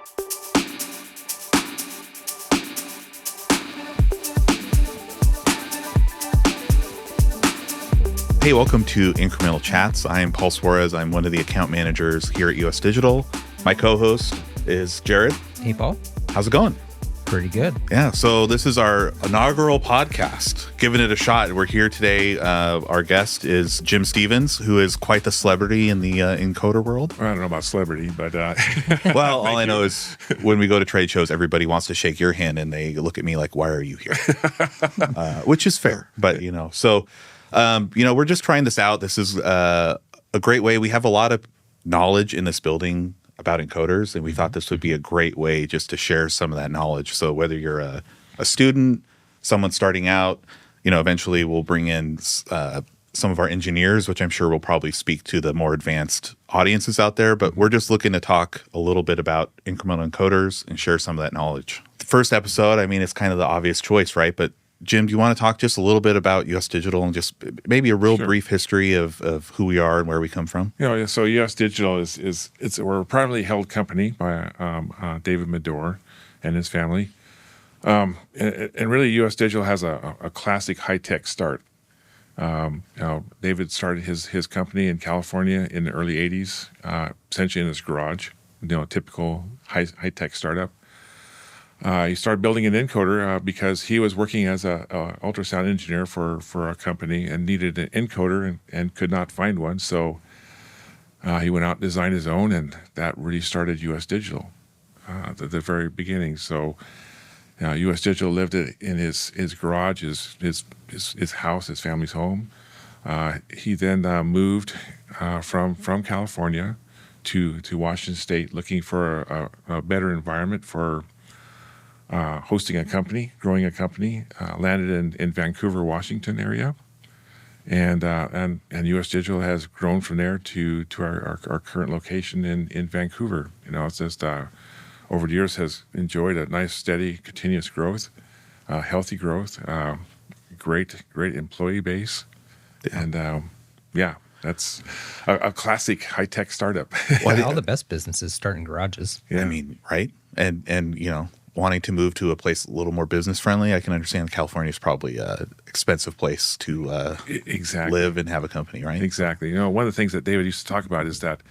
Hey, welcome to Incremental Chats. I am Paul Suarez. I'm one of the account managers here at US Digital. My co-host is Jared. Hey, Paul. How's it going? Pretty good. Yeah, so this is our inaugural podcast, giving it a shot. We're here today. Our guest is Jim Stevens, who is quite the celebrity in the encoder world. Well, I don't know about celebrity, but... Well, all I know is when we go to trade shows, everybody wants to shake your hand, and they look at me like, why are you here? Which is fair, but, so... we're just trying this out. This is a great way. We have a lot of knowledge in this building about encoders, and we thought this would be a great way just to share some of that knowledge. So whether you're a student, someone starting out, eventually we'll bring in some of our engineers, which I'm sure will probably speak to the more advanced audiences out there. But we're just looking to talk a little bit about incremental encoders and share some of that knowledge. The first episode, it's kind of the obvious choice, right? But Jim, do you want to talk just a little bit about US Digital and just maybe a real brief history of who we are and where we come from? So US Digital we're a privately held company by David Medor and his family. And really US Digital has a classic high-tech start. David started his company in California in the early 80s, essentially in his garage, typical high-tech startup. He started building an encoder because he was working as a ultrasound engineer for a company and needed an encoder and could not find one. So he went out and designed his own, and that really started US Digital at the very beginning. So US Digital lived in his garage, his house, his family's home. He then moved from California to Washington State, looking for a better environment for hosting a company, growing a company, landed in Vancouver, Washington area, and US Digital has grown from there to our current location in Vancouver. It's just over the years has enjoyed a nice, steady, continuous growth, healthy growth, great employee base, and that's a classic high-tech startup. All the best businesses start in garages. Yeah. Right? And wanting to move to a place a little more business friendly, I can understand California is probably an expensive place to live and have a company, right? Exactly. One of the things that David used to talk about is that,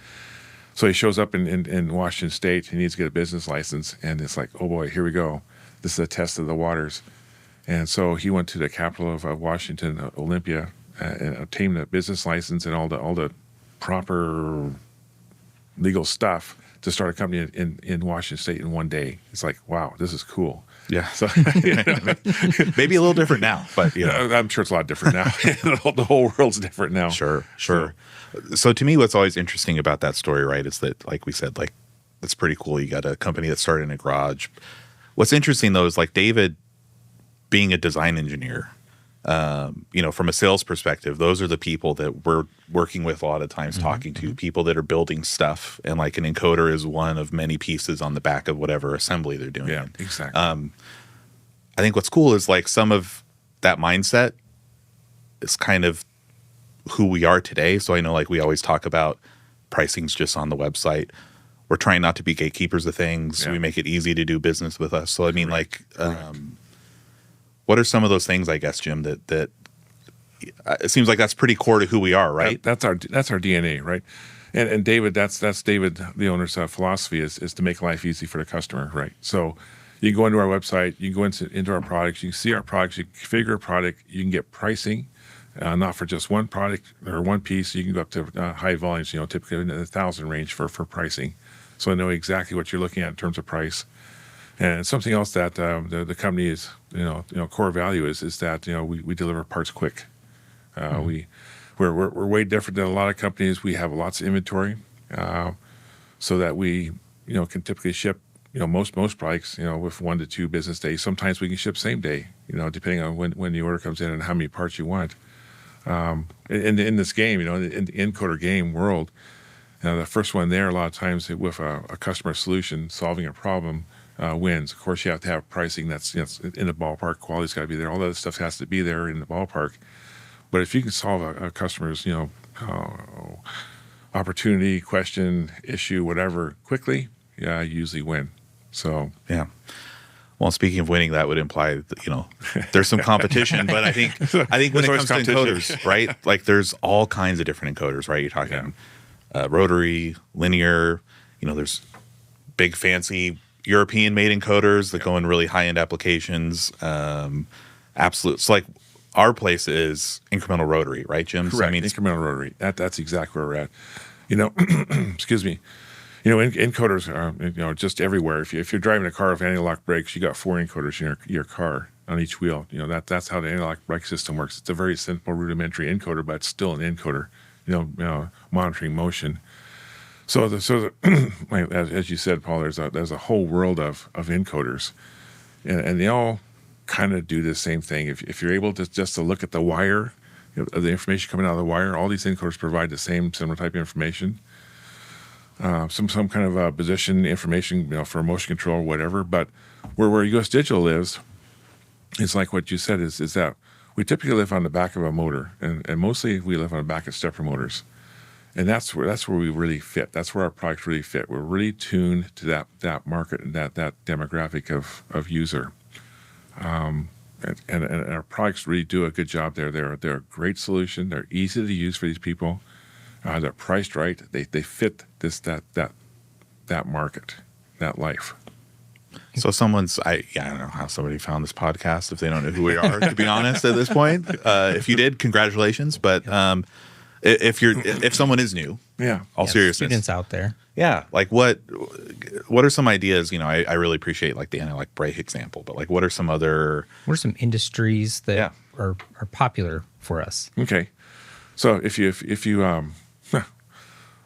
so he shows up in Washington State, he needs to get a business license, and it's like, oh boy, here we go. This is a test of the waters. And so he went to the capital of Washington, Olympia, and obtained a business license and all the proper legal stuff to start a company in Washington State in one day. It's like, wow, this is cool. Yeah. So maybe a little different now, but I'm sure it's a lot different now. The whole world's different now. Sure. So to me, what's always interesting about that story, right, is that, like we said, that's pretty cool. You got a company that started in a garage. What's interesting though is David being a design engineer. From a sales perspective, those are the people that we're working with a lot of times, talking to people that are building stuff, and an encoder is one of many pieces on the back of whatever assembly they're doing. Yeah, exactly. I think what's cool is some of that mindset is kind of who we are today. So I know we always talk about pricing's just on the website. We're trying not to be gatekeepers of things. Yeah. We make it easy to do business with us. So what are some of those things, I guess, Jim, that it seems like that's pretty core to who we are, right? That's our DNA, right? And David, that's David, the owner's philosophy is to make life easy for the customer, right? So you can go into our website, you can go into our products, you can see our products, you can configure a product, you can get pricing, not for just one product or one piece. You can go up to high volumes, typically in the 1,000 range for pricing. So I know exactly what you're looking at in terms of price. And something else that the company is, core value is that we deliver parts quick. We're way different than a lot of companies. We have lots of inventory, so that we can typically ship most products with 1 to 2 business days. Sometimes we can ship same day, depending on when the order comes in and how many parts you want. In this game, in the encoder game world, the first one there a lot of times with a customer solution solving a problem. Wins. Of course, you have to have pricing that's in the ballpark. Quality's got to be there. All that stuff has to be there in the ballpark. But if you can solve a customer's opportunity, question, issue, whatever quickly, you usually win. So Yeah. Well, speaking of winning, that would imply that, there's some competition, but I think when it always comes to competition. encoders, right? Like there's all kinds of different encoders, right? You're talking rotary, linear, there's big fancy European made encoders that go in really high end applications. Absolute. It's like our place is incremental rotary, right, Jim? correct. So, I mean, Incremental rotary. That's exactly where we're at. Excuse me. Encoders are, just everywhere. If you're driving a car with anti-lock brakes, you got 4 encoders in your car on each wheel. That's how the anti-lock brake system works. It's a very simple rudimentary encoder, but it's still an encoder. Monitoring motion. So as you said, Paul, there's a whole world of encoders, and they all kind of do the same thing. If you're able to just to look at the wire, the information coming out of the wire, all these encoders provide the similar type of information. Some kind of position information, for motion control or whatever. But where U.S. Digital lives, it's like what you said is that we typically live on the back of a motor, and mostly we live on the back of stepper motors, and that's where we really fit. That's where our products really fit. We're really tuned to that market and that demographic of user, and our products really do a good job there. They're a great solution. They're easy to use for these people. They're priced right. They fit that market, that life. so I don't know how somebody found this podcast if they don't know who we are, to be honest, at this point. If you did, congratulations. But if someone is new, all seriousness, students out there. Yeah, like what are some ideas? I really appreciate like the anti-lock brake example, but like what are some industries that are popular for us? Okay, so if you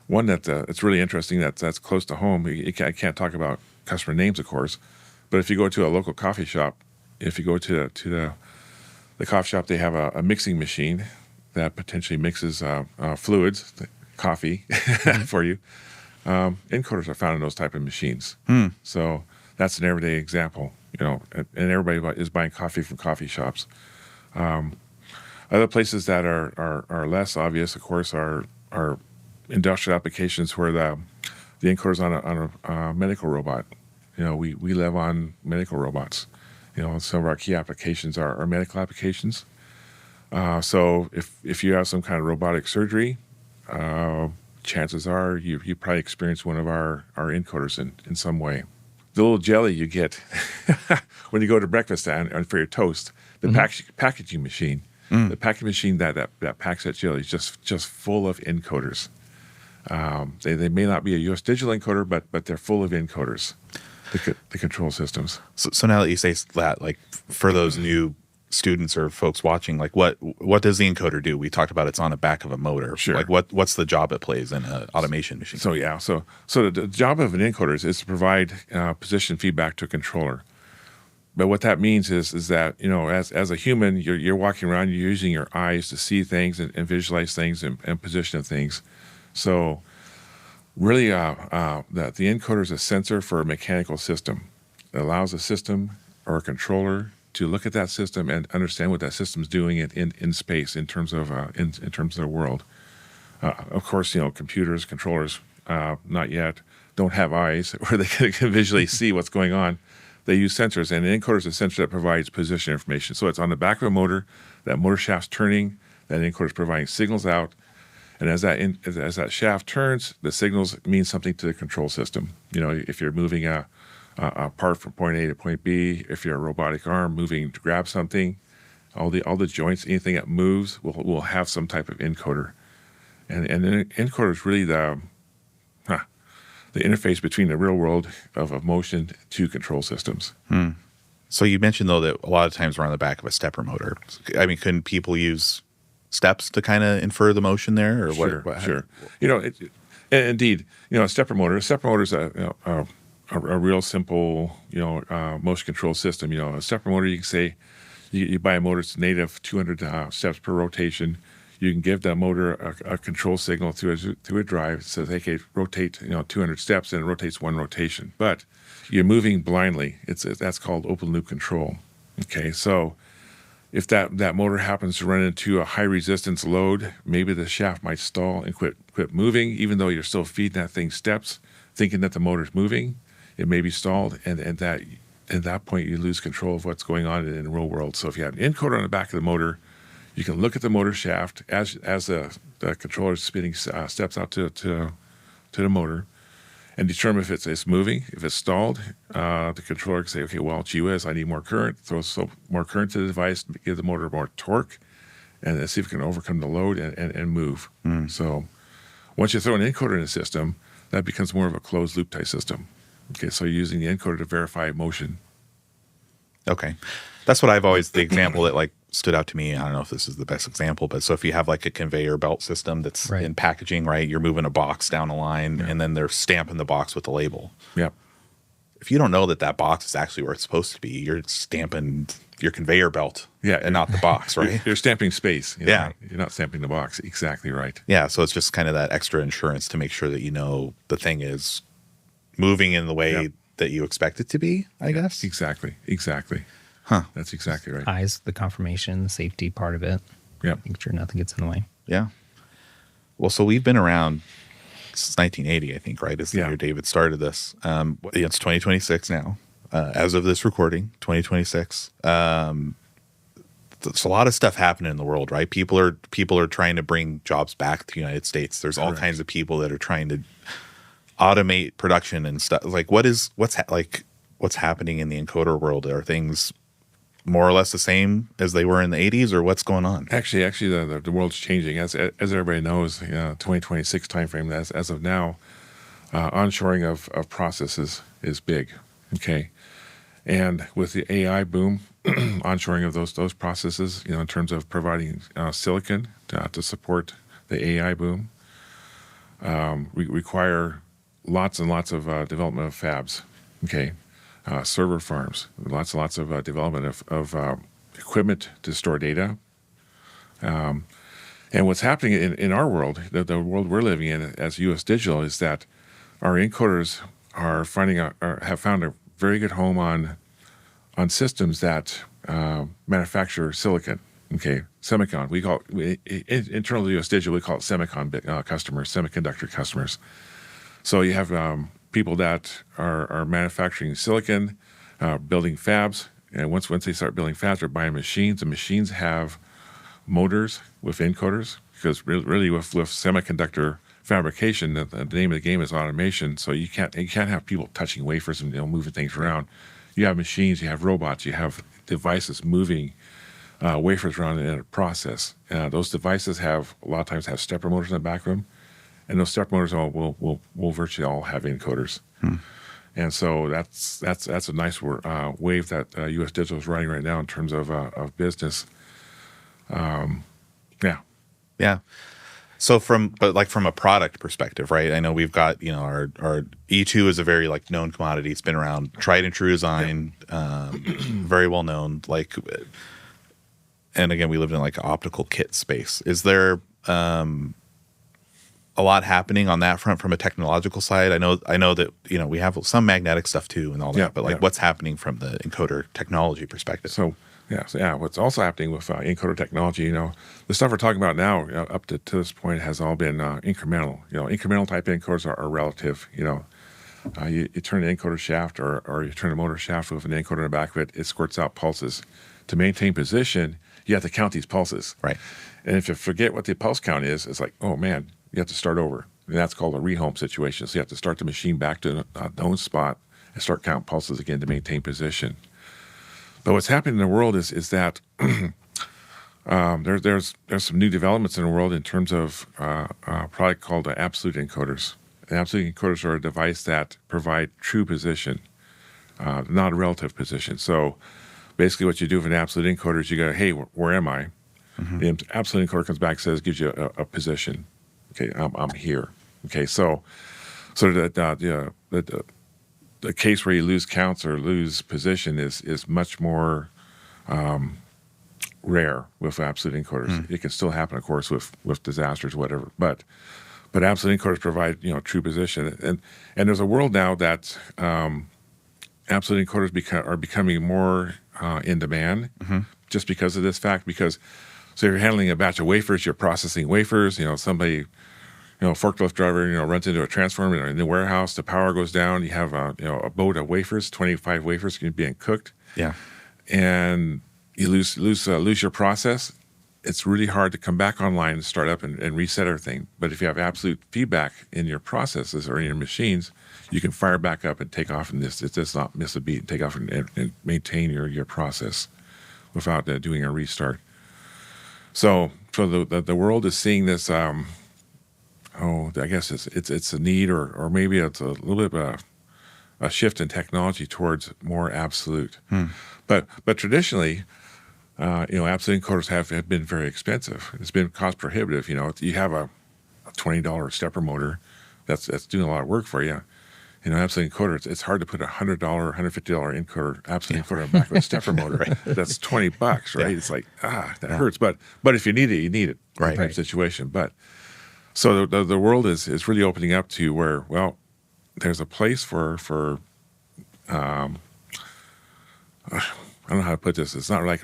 one that it's really interesting that's close to home. I can't talk about customer names, of course, but if you go to a local coffee shop, if you go to the coffee shop, they have a mixing machine that potentially mixes fluids, coffee, for you. Encoders are found in those type of machines. So that's an everyday example, and everybody is buying coffee from coffee shops. Other places that are less obvious, of course, are industrial applications where the encoder's on a medical robot. We live on medical robots. Some of our key applications are medical applications. So if you have some kind of robotic surgery, chances are you probably experience one of our encoders in some way. The little jelly you get when you go to breakfast and for your toast, the packaging machine, the packaging machine that packs that jelly is just full of encoders. They may not be a U.S. Digital encoder, but they're full of encoders, the control systems. So now that you say that, like for those new students or folks watching, like what does the encoder do? We talked about it's on the back of a motor. Sure. Like what's the job it plays in an automation machine? So the job of an encoder is to provide position feedback to a controller. But what that means is that as a human, you're walking around, you're using your eyes to see things and visualize things and position things. So really, the encoder is a sensor for a mechanical system. It allows a system or a controller to look at that system and understand what that system's doing in space in terms of the world. Of course, computers, controllers, not yet, don't have eyes where they can visually see what's going on. They use sensors, and an encoder is a sensor that provides position information. So it's on the back of a motor. That motor shaft's turning. That encoder is providing signals out. And as that shaft turns, the signals mean something to the control system. If you're moving a part from point A to point B, if you're a robotic arm moving to grab something, all the joints, anything that moves will have some type of encoder. And the encoder is really the interface between the real world of motion to control systems. So you mentioned though that a lot of times we're on the back of a stepper motor. I mean, couldn't people use steps to kind of infer the motion there, or what? Sure. Indeed, a stepper motor. A stepper motor is a real simple, motion control system. A stepper motor, you can say, you buy a motor that's native 200 steps per rotation. You can give that motor a control signal through a drive. It says, "Hey, rotate, 200 steps," and it rotates one rotation. But you're moving blindly. That's called open loop control. Okay, so if that motor happens to run into a high resistance load, maybe the shaft might stall and quit moving, even though you're still feeding that thing steps, thinking that the motor's moving. it may be stalled, and that at that point you lose control of what's going on in the real world. So if you have an encoder on the back of the motor, you can look at the motor shaft as the controller spinning steps out to the motor, and determine if it's moving. If it's stalled, the controller can say, okay, well, gee whiz, I need more current. Throw more current to the device, give the motor more torque, and see if it can overcome the load and move. So once you throw an encoder in the system, that becomes more of a closed loop type system. Okay, so you're using the encoder to verify motion. Okay. That's what I've always, the example that like stood out to me. I don't know if this is the best example, but so if you have like a conveyor belt system that's in packaging, right? You're moving a box down a line and then they're stamping the box with the label. Yep. If you don't know that that box is actually where it's supposed to be, you're stamping your conveyor belt and not the box, right? You're stamping space. You're not stamping the box. Exactly right. Yeah. So it's just kind of that extra insurance to make sure that you know the thing is moving in the way that you expect it to be, I guess. Exactly. Huh. That's exactly right. Eyes, the confirmation, the safety part of it. Yeah. Make sure nothing gets in the way. Yeah. Well, so we've been around since 1980, I think, right? Is the year David started this. It's 2026 now. As of this recording, 2026. There's a lot of stuff happening in the world, right? People are trying to bring jobs back to the United States. There's all kinds of people that are trying to automate production and stuff. Like, what's happening in the encoder world? Are things more or less the same as they were in the 80s, or what's going on? Actually, the world's changing. As everybody knows, 2026 timeframe, as of now, onshoring of processes is big, okay? And with the AI boom, onshoring of those processes, in terms of providing silicon to support the AI boom, require lots and lots of development of fabs, okay? Server farms, lots and lots of development of equipment to store data. And what's happening in our world, the world we're living in as U.S. Digital, is that our encoders have found a very good home on systems that manufacture silicon. Okay, semicon. We call internal to U.S. Digital, we call it semicon customers, semiconductor customers. So you have people that are manufacturing silicon, building fabs, and once they start building fabs, they're buying machines. The machines have motors with encoders, because really with semiconductor fabrication, the name of the game is automation. So you can't have people touching wafers and moving things around. You have machines, you have robots, you have devices moving wafers around in a process. Those devices a lot of times have stepper motors in the back room. And those step motors will virtually all have encoders, and so that's a nice wave that U.S. Digital is riding right now in terms of business. Yeah. So from a product perspective, right? I know we've got our E2 is a very like known commodity. It's been around, tried and true design, very well known. Like, and again, we lived in like an optical kit space. Is there a lot happening on that front from a technological side? I know that we have some magnetic stuff too and all that, but what's happening from the encoder technology perspective? So what's also happening with encoder technology, the stuff we're talking about now up to this point has all been incremental. Incremental type encoders are relative. You turn an encoder shaft or you turn a motor shaft with an encoder in the back of it, it squirts out pulses. To maintain position, you have to count these pulses. Right. And if you forget what the pulse count is, it's like, oh man, you have to start over. And that's called a rehome situation. So you have to start the machine back to a known spot and start counting pulses again to maintain position. But what's happening in the world is that there's some new developments in the world in terms of a product called absolute encoders. And absolute encoders are a device that provide true position, not a relative position. So basically what you do with an absolute encoder is you go, hey, where am I? Mm-hmm. The absolute encoder comes back, gives you a position. Okay, I'm here. Okay, so the case where you lose counts or lose position is much more rare with absolute encoders. It can still happen, of course, with disasters, whatever. But absolute encoders provide true position, and there's a world now that absolute encoders are becoming more in demand just because of this fact. So you're handling a batch of wafers, you're processing wafers. Somebody forklift driver, runs into a transformer in the warehouse. The power goes down. You have a boat of wafers, 25 wafers being cooked, Yeah. and you lose your process. It's really hard to come back online and start up and reset everything. But if you have absolute feedback in your processes or in your machines, you can fire back up and take off, and it does not miss a beat, and take off and maintain your process without doing a restart. So the world is seeing this. I guess it's a need, or maybe it's a little bit of a shift in technology towards more absolute. But traditionally, absolute encoders have been very expensive. It's been cost prohibitive. You have a $20 stepper motor that's doing a lot of work for you. Absolute encoder, it's hard to put $100, $150 encoder, absolute encoder on the back of a stepper motor. Right. That's $20, right? Yeah. It's like, that hurts. But if you need it, you need it. Right. Type situation. But so the world is really opening up to where, well, there's a place for I don't know how to put this. It's not like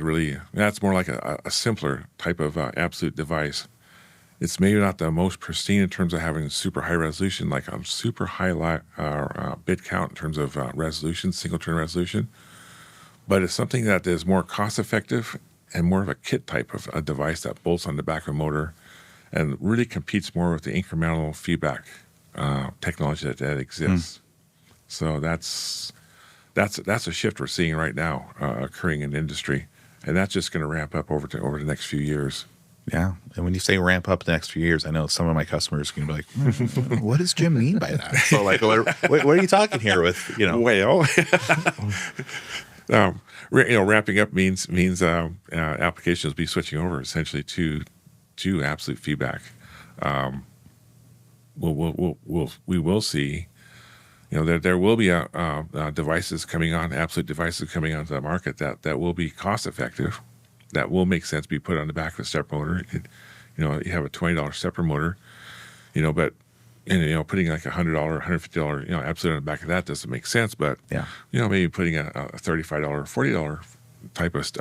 that's more like a simpler type of absolute device. It's maybe not the most pristine in terms of having super high resolution, like a super high bit count in terms of resolution, single turn resolution. But it's something that is more cost effective and more of a kit type of a device that bolts on the back of a motor and really competes more with the incremental feedback technology that exists. So that's a shift we're seeing right now occurring in the industry, and that's just going to ramp up over the next few years. Yeah, and when you say ramp up the next few years, I know some of my customers can be like, "What does Jim mean by that?" So, like, what are you talking here with? Well, ramping up means applications will be switching over essentially to absolute feedback. We will see. There will be devices coming on, absolute devices coming onto the market that will be cost effective, that will make sense to be put on the back of a stepper motor. You have a $20 stepper motor, but putting like $100, $150, absolute on the back of that doesn't make sense. But maybe putting a $35, $40 type of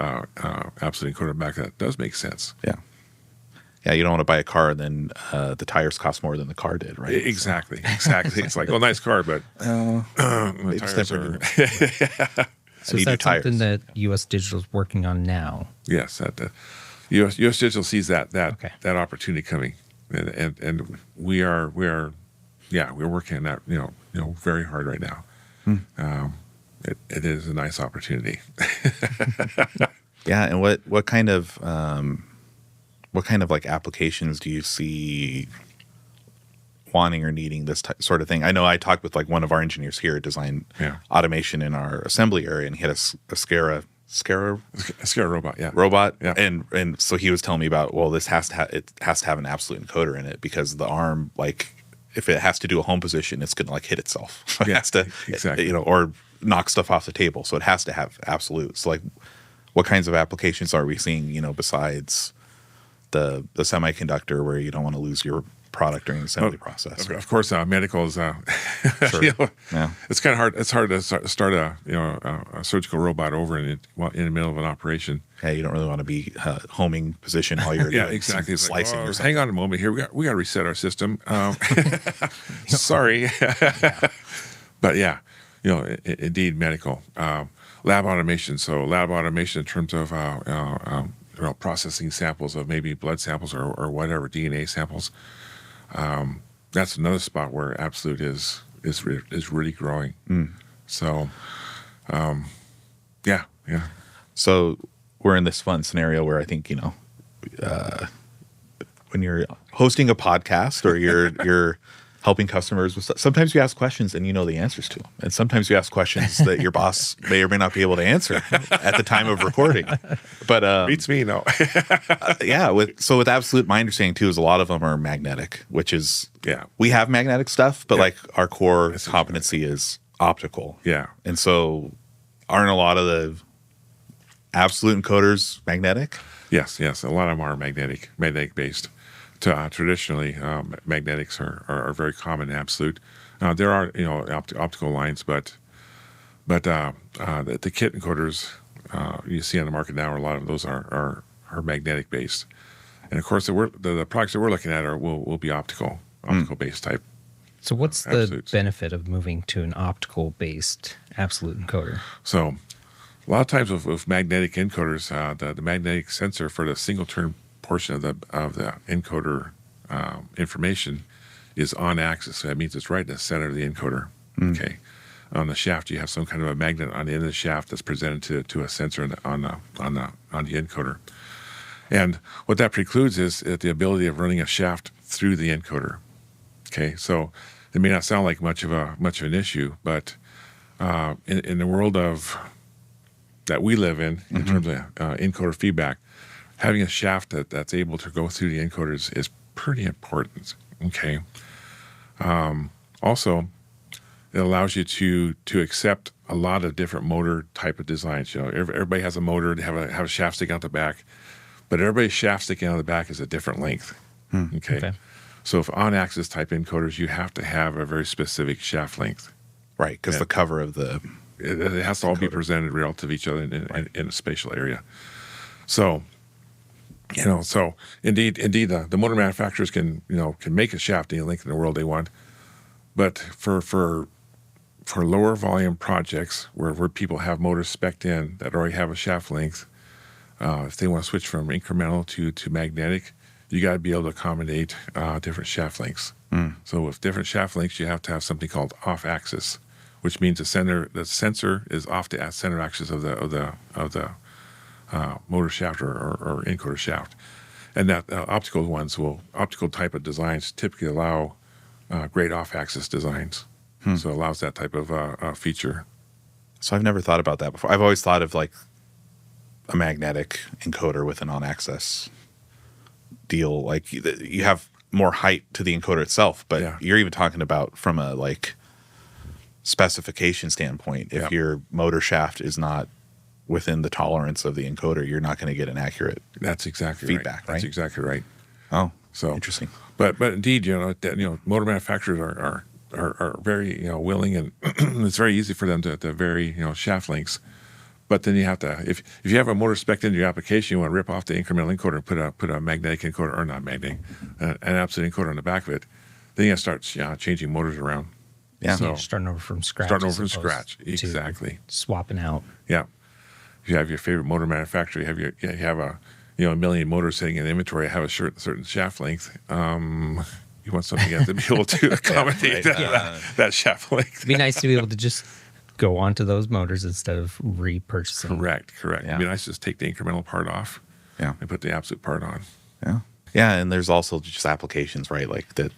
absolute encoder on the back of that does make sense. Yeah. Yeah, you don't want to buy a car and then the tires cost more than the car did, right? Exactly. It's like, well, nice car, but the tires are... So is that something that U.S. Digital is working on now? Yes, U.S. Digital sees that opportunity coming, and we're working on that very hard right now. It is a nice opportunity. Yeah, and what kind of like applications do you see wanting or needing this sort of thing? I know I talked with like one of our engineers here at Design Automation in our assembly area, and he had a SCARA robot, yeah. And so he was telling me about, well, this has to have an absolute encoder in it, because the arm, like, if it has to do a home position, it's going to like hit itself. It has to, exactly, or knock stuff off the table. So it has to have absolute. So like, what kinds of applications are we seeing? Besides the semiconductor, where you don't want to lose your product during the assembly process. Of course, medical is. Sure. It's kind of hard. It's hard to start a surgical robot over in the middle of an operation. Yeah, you don't really want to be homing position while you're exactly slicing. Like, hang on a moment here. We got to reset our system. Sorry, but yeah, indeed, medical lab automation. So lab automation in terms of processing samples of maybe blood samples or whatever, DNA samples. That's another spot where absolute is really growing. So, yeah. So we're in this fun scenario where I think when you're hosting a podcast or you're helping customers with sometimes you ask questions and you know the answers to them, and sometimes you ask questions that your boss may or may not be able to answer at the time of recording. But beats me, no. Yeah, with absolute, my understanding too is a lot of them are magnetic, which is we have magnetic stuff, but like our core competency is optical. Yeah, and so aren't a lot of the absolute encoders magnetic? Yes, a lot of them are magnetic based. Traditionally, magnetics are very common in absolute. There are optical lines, but the kit encoders you see on the market now, a lot of those are magnetic based, and of course the products that we're looking at will be optical. optical based type. So what's the Absolutes. benefit of moving to an optical-based absolute encoder? So a lot of times with magnetic encoders, the magnetic sensor for the single turn portion of the encoder information is on axis. So that means it's right in the center of the encoder. Okay. On the shaft, you have some kind of a magnet on the end of the shaft that's presented to a sensor on the encoder. And what that precludes is the ability of running a shaft through the encoder. Okay, so it may not sound like much of an issue, but in the world that we live in terms of encoder feedback, having a shaft that's able to go through the encoders is pretty important. Okay. Also, it allows you to accept a lot of different motor type of designs. Everybody has a motor, they have a shaft sticking out the back, but everybody's shaft sticking out the back is a different length. Okay. So if on-axis type encoders, you have to have a very specific shaft length. Right, because the cover of the it has to all be presented relative to each other in a spatial area. So, so indeed, the motor manufacturers can make a shaft any length in the world they want, but for lower volume projects where people have motors spec'd in that already have a shaft length, if they want to switch from incremental to magnetic, you got to be able to accommodate different shaft lengths. So with different shaft lengths, you have to have something called off-axis, which means the sensor is off the center axis of the motor shaft or encoder shaft, and that optical type of designs typically allow great off-axis designs. So it allows that type of feature. So I've never thought about that before. I've always thought of like a magnetic encoder with an on-axis deal. Like you have more height to the encoder itself, but you're even talking about from a like specification standpoint. If your motor shaft is not within the tolerance of the encoder, you're not going to get an accurate That's exactly feedback. Right? That's exactly right. Oh, So interesting. But indeed, motor manufacturers are very willing, and it's very easy for them to vary shaft lengths. But then you have to, if you have a motor spec into your application, you want to rip off the incremental encoder and put a magnetic encoder, or not magnetic, an absolute encoder on the back of it. Then you got to start changing motors around. Yeah. So starting over from scratch. Exactly. Swapping out. Yeah. If you have your favorite motor manufacturer, you have a million motors sitting in inventory, have a certain shaft length. You want something you have to be able to accommodate that shaft length. It'd be nice to be able to just go onto those motors instead of repurchasing. Correct. Yeah. It'd be nice to just take the incremental part off and put the absolute part on. Yeah. Yeah. And there's also just applications, right? Like that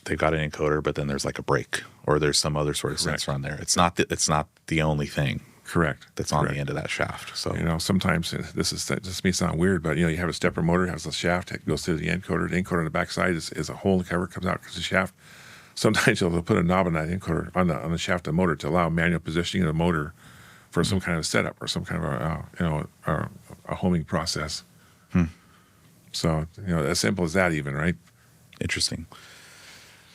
they've got an encoder, but then there's like a brake or there's some other sort of sensor on there. It's not the only thing. Correct. That's on the end of that shaft. So sometimes this may sound weird, but you have a stepper motor, has a shaft, it goes through the encoder. The encoder on the backside is a hole in the cover, comes out because the shaft. Sometimes you'll put a knob on that encoder on the shaft of the motor to allow manual positioning of the motor for some kind of setup or some kind of a homing process. So as simple as that, even, right? Interesting.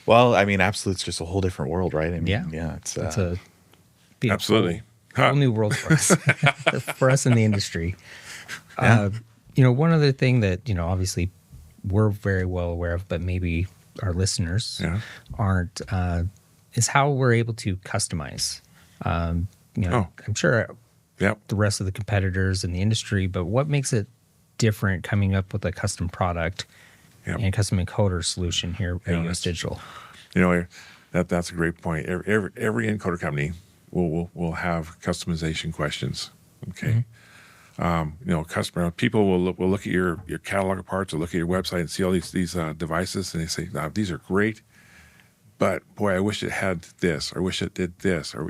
Well, I mean, absolute's just a whole different world, right? I mean, it's absolutely. Whole new world for us, for us in the industry. One other thing that, obviously we're very well aware of, but maybe our listeners aren't, is how we're able to customize. I'm sure the rest of the competitors in the industry, but what makes it different coming up with a custom product and custom encoder solution here at US Digital? That's a great point. Every encoder company will have customization questions. Okay. People will look at your catalog of parts or look at your website and see all these devices, and they say, these are great, but boy, I wish it had this, or I wish it did this, or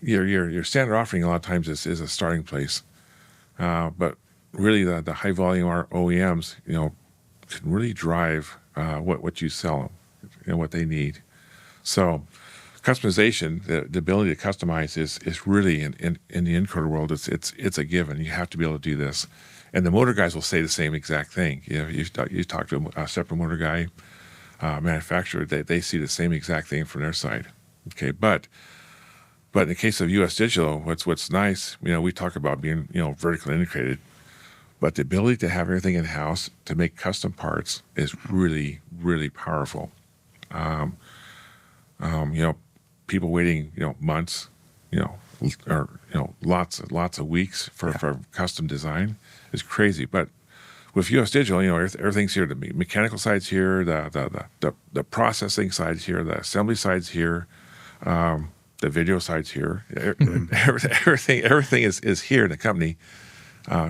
your standard offering a lot of times is a starting place, but really the high volume OEMs can really drive what you sell them and what they need. So customization, the ability to customize is really in the encoder world. It's a given. You have to be able to do this, and the motor guys will say the same exact thing. You talk to a separate motor guy, manufacturer, they see the same exact thing from their side. Okay, but in the case of US Digital, what's nice, we talk about being vertically integrated, But the ability to have everything in house to make custom parts is really, really powerful. People waiting, months, or lots of weeks for custom design is crazy. But with US Digital, everything's here. The mechanical side's here, the processing side's here, the assembly side's here, the video side's here. Everything is here in the company.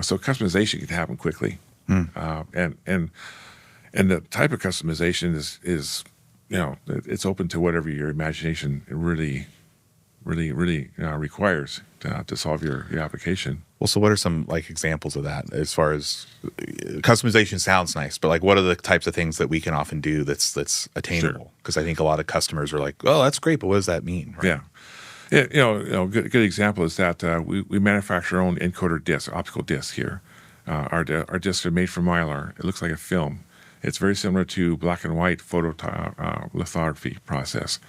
So customization can happen quickly, and the type of customization is it's open to whatever your imagination really requires to solve your application. Well, so what are some examples of that? As far as customization sounds nice, but what are the types of things that we can often do that's attainable? Because I think a lot of customers are like, "Oh, that's great, but what does that mean?" Right? Yeah. Good example is that we manufacture our own encoder discs, optical discs here. Our discs are made from mylar. It looks like a film. It's very similar to black and white lithography process.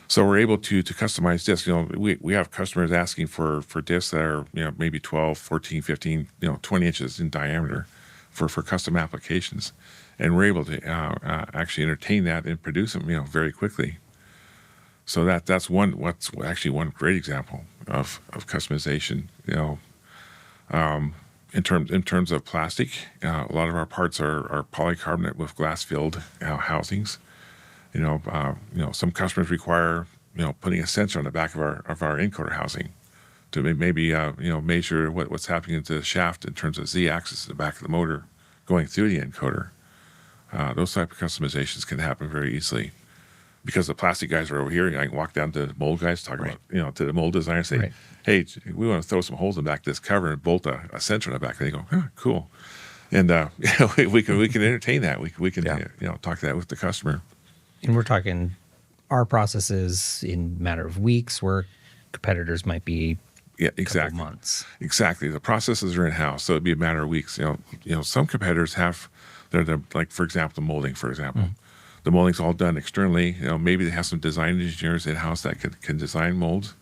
So we're able to customize discs. We have customers asking for discs that are maybe 12, 14, 15, 20 inches in diameter for custom applications, and we're able to actually entertain that and produce them very quickly. So that's one great example of customization. In terms of plastic, a lot of our parts are polycarbonate with glass filled housings. Some customers require putting a sensor on the back of our encoder housing to maybe measure what's happening to the shaft in terms of z-axis at the back of the motor going through the encoder. Those type of customizations can happen very easily. Because the plastic guys are over here, I can walk down to the mold guys, talk about, to the mold designer, say, "Hey, we want to throw some holes in the back of this cover and bolt a sensor in the back." And they go, "Cool," and we can entertain that. We can talk to that with the customer. And we're talking our processes in a matter of weeks, where competitors might be exactly months. Exactly, the processes are in house, so it'd be a matter of weeks. Some competitors have they're like, for example, the molding, for example. Mm-hmm. The molding's all done externally. Maybe they have some design engineers in-house that can design molds.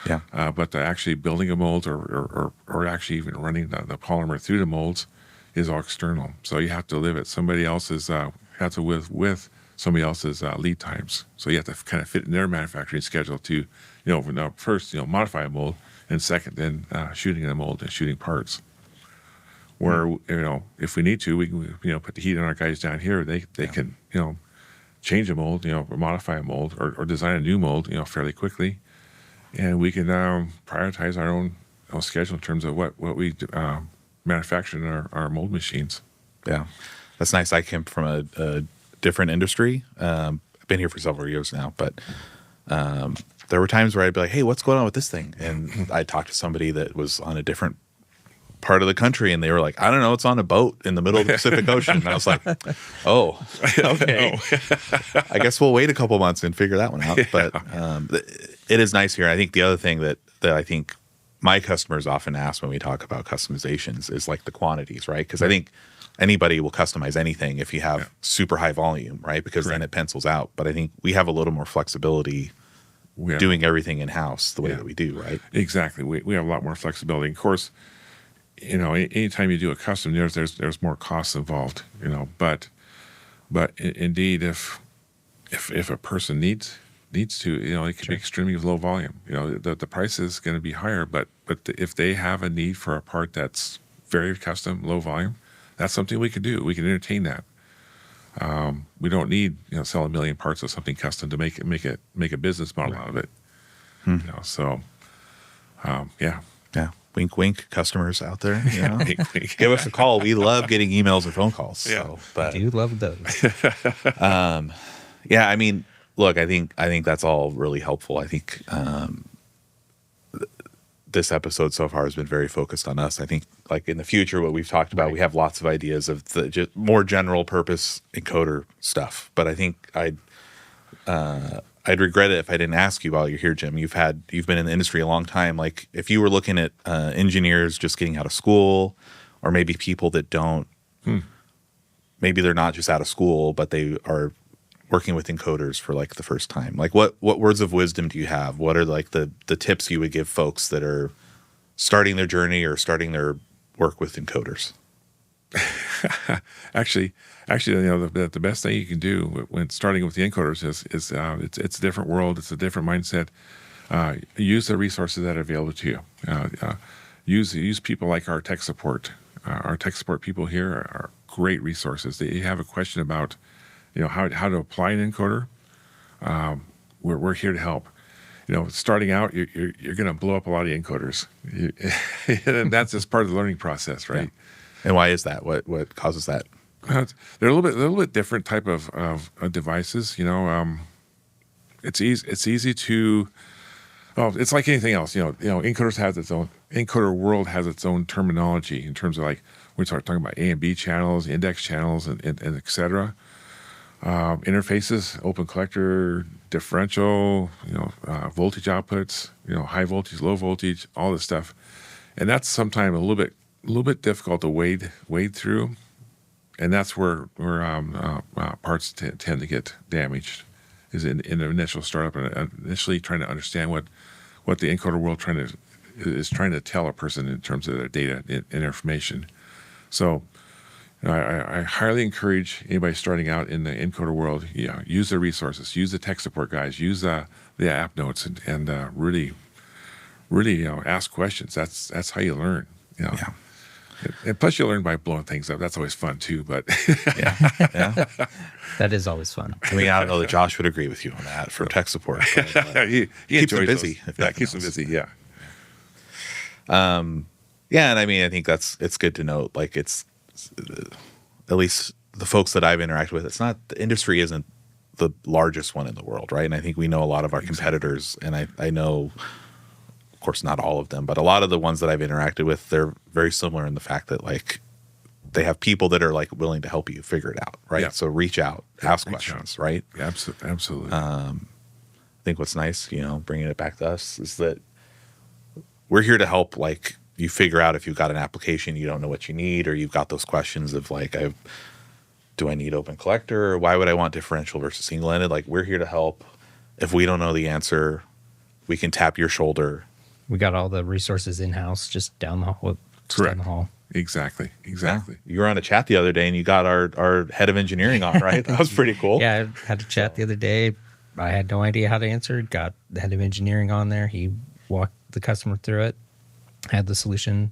Yeah. But actually building a mold or actually even running the polymer through the molds is all external. So you have to live at somebody else's, with somebody else's lead times. So you have to kind of fit in their manufacturing schedule to, first, modify a mold, and second, then shooting in a mold and shooting parts. Where, if we need to, we can, put the heat on our guys down here. They can, change a mold, or modify a mold, or design a new mold, fairly quickly, and we can prioritize our own schedule in terms of what we manufacture in our mold machines. Yeah, that's nice. I came from a different industry. I've been here for several years now, but there were times where I'd be like, "Hey, what's going on with this thing?" And I'd talk to somebody that was on a different part of the country, and they were like, "I don't know, it's on a boat in the middle of the Pacific Ocean." And I was like, "Oh, okay. I guess we'll wait a couple months and figure that one out." But it is nice here. I think the other thing that I think my customers often ask when we talk about customizations is the quantities, right? Because I think anybody will customize anything if you have super high volume, right? Because then it pencils out. But I think we have a little more flexibility doing everything in-house the way that we do, right? Exactly. We have a lot more flexibility. Of course, anytime you do a custom, there's more costs involved, but indeed, if a person needs to, it can be extremely low volume. The price is going to be higher, but if they have a need for a part that's very custom, low volume, that's something we can do. We can entertain that. We don't need sell 1 million parts of something custom to make a business model out of it. So yeah. Wink, wink, customers out there. Wink, wink. Give us a call. We love getting emails or phone calls. So, I do love those. Yeah, I mean, look, I think that's all really helpful. I think this episode so far has been very focused on us. I think, in the future, what we've talked about, we have lots of ideas of the just more general purpose encoder stuff. But I think I'd regret it if I didn't ask you while you're here, Jim. You've been in the industry a long time. If you were looking at engineers just getting out of school, or maybe people that don't, maybe they're not just out of school, but they are working with encoders for the first time. What words of wisdom do you have? What are the tips you would give folks that are starting their journey or starting their work with encoders? Actually, the best thing you can do when starting with the encoders is it's a different world, it's a different mindset. Use the resources that are available to you. Use people like our tech support. Our tech support people here are great resources. If you have a question about, how to apply an encoder, we're here to help. Starting out, you're going to blow up a lot of encoders, and that's just part of the learning process, right? Yeah. And why is that? What causes that? They're a little bit different type of devices. It's easy to. Well, it's like anything else. Encoders has its own. Encoder world has its own terminology in terms of like we start talking about A and B channels, index channels, and et cetera. Interfaces, open collector, differential, voltage outputs, high voltage, low voltage, all this stuff, and that's sometimes a little bit difficult to wade through, and that's where parts tend to get damaged, is in the initial startup and initially trying to understand what the encoder world is trying to tell a person in terms of their data and information. So. I highly encourage anybody starting out in the encoder world, use the resources, use the tech support guys, use the app notes, and really ask questions. That's how you learn. Yeah. And plus, you learn by blowing things up. That's always fun too. But yeah. That is always fun. I mean, I don't know that Josh would agree with you on that for tech support. But, he keeps them enjoys busy. those. Keeps them busy. Yeah. Yeah, and I mean, I think it's good to note. Like it's. At least the folks that I've interacted with, the industry isn't the largest one in the world, right? And I think we know a lot of our competitors, and I know, of course, not all of them, but a lot of the ones that I've interacted with, they're very similar in the fact that like they have people that are like willing to help you figure it out, right? Yeah. So reach out, ask questions, right? Absolutely. I think what's nice, bringing it back to us, is that we're here to help, like, you figure out if you've got an application, you don't know what you need, or you've got those questions of like, do I need open collector? Or why would I want differential versus single-ended? Like, we're here to help. If we don't know the answer, we can tap your shoulder. We got all the resources in-house, just down the hall. Correct. Down the hall. Exactly. Yeah. You were on a chat the other day, and you got our head of engineering on, right? That was pretty cool. Yeah, I had a chat the other day. I had no idea how to answer. Got the head of engineering on there. He walked the customer through it. Had the solution,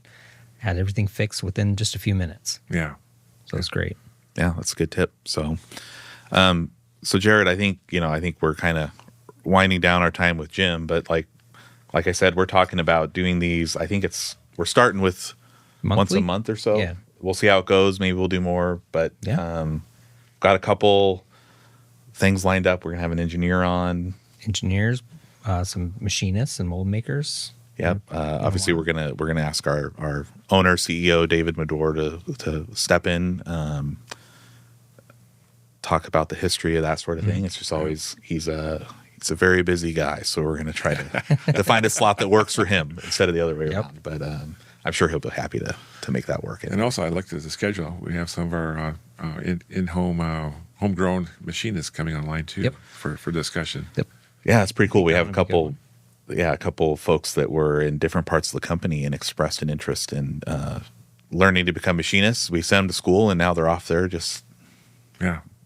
had everything fixed within just a few minutes. Yeah. So it's great. Yeah, that's a good tip. So, Jared, I think we're kind of winding down our time with Jim, but like I said, we're talking about doing these. I think we're starting with Monthly? Once a month or so. Yeah. We'll see how it goes. Maybe we'll do more, but Yeah. Got a couple things lined up. We're gonna have an engineer on. Engineers, some machinists and mold makers. Yep. Obviously, we're gonna ask our owner, CEO David Medor to step in, talk about the history of that sort of thing. It's just always he's a very busy guy, so we're gonna try to find a slot that works for him instead of the other way around. But I'm sure he'll be happy to make that work. And also, I looked at the schedule. We have some of our homegrown machinists coming online too for discussion. Yep. Yeah, it's pretty cool. We have a couple of folks that were in different parts of the company and expressed an interest in learning to become machinists. We sent them to school, and now they're off there just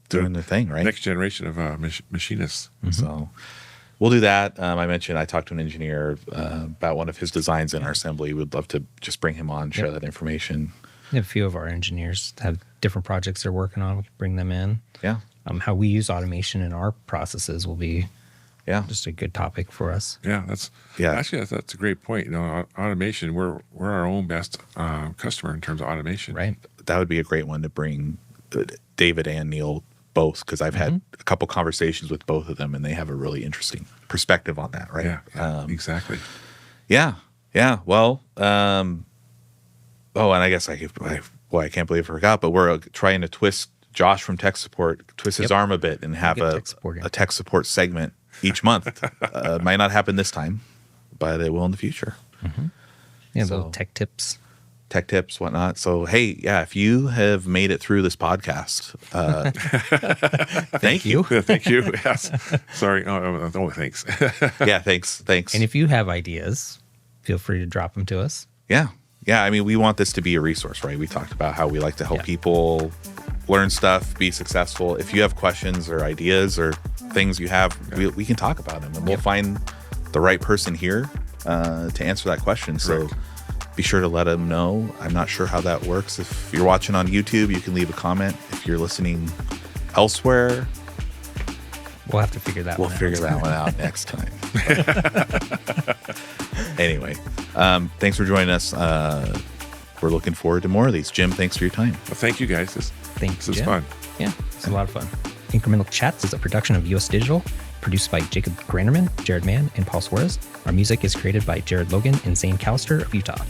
doing their thing, right? Next generation of machinists. Mm-hmm. So we'll do that. I talked to an engineer about one of his designs in our assembly. We'd love to just bring him on, share that information. A few of our engineers have different projects they're working on. We can bring them in. Yeah. How we use automation in our processes will be just a good topic for us. Yeah, actually that's a great point. Automation, we're our own best customer in terms of automation. Right. That would be a great one to bring David and Neil both, because I've had a couple conversations with both of them, and they have a really interesting perspective on that. Right. Yeah. Exactly. Yeah. Yeah. Well. And I guess I can't believe I forgot, but we're trying to twist Josh from tech support, twist his arm a bit, and have a tech support segment each month. Might not happen this time, but it will in the future. Mm-hmm. Yeah, little tech tips, whatnot. So, hey, if you have made it through this podcast, thank you. Thank you. Yes. Sorry. Oh, thanks. Yeah, thanks. And if you have ideas, feel free to drop them to us. Yeah. yeah, I mean, we want this to be a resource, right? We talked about how we like to help people learn stuff, be successful. If you have questions or ideas or things you have, we can talk about them, and we'll find the right person here to answer that question. So be sure to let them know. I'm not sure how that works. If you're watching on YouTube, you can leave a comment. If you're listening elsewhere, we'll have to figure that one out. We'll figure that one out next time. Anyway, thanks for joining us. We're looking forward to more of these. Jim, thanks for your time. Well, thank you, guys. This was fun. Yeah, it's a lot of fun. Incremental Chats is a production of US Digital, produced by Jacob Granerman, Jared Mann, and Paul Suarez. Our music is created by Jared Logan and Zane Callister of Utah.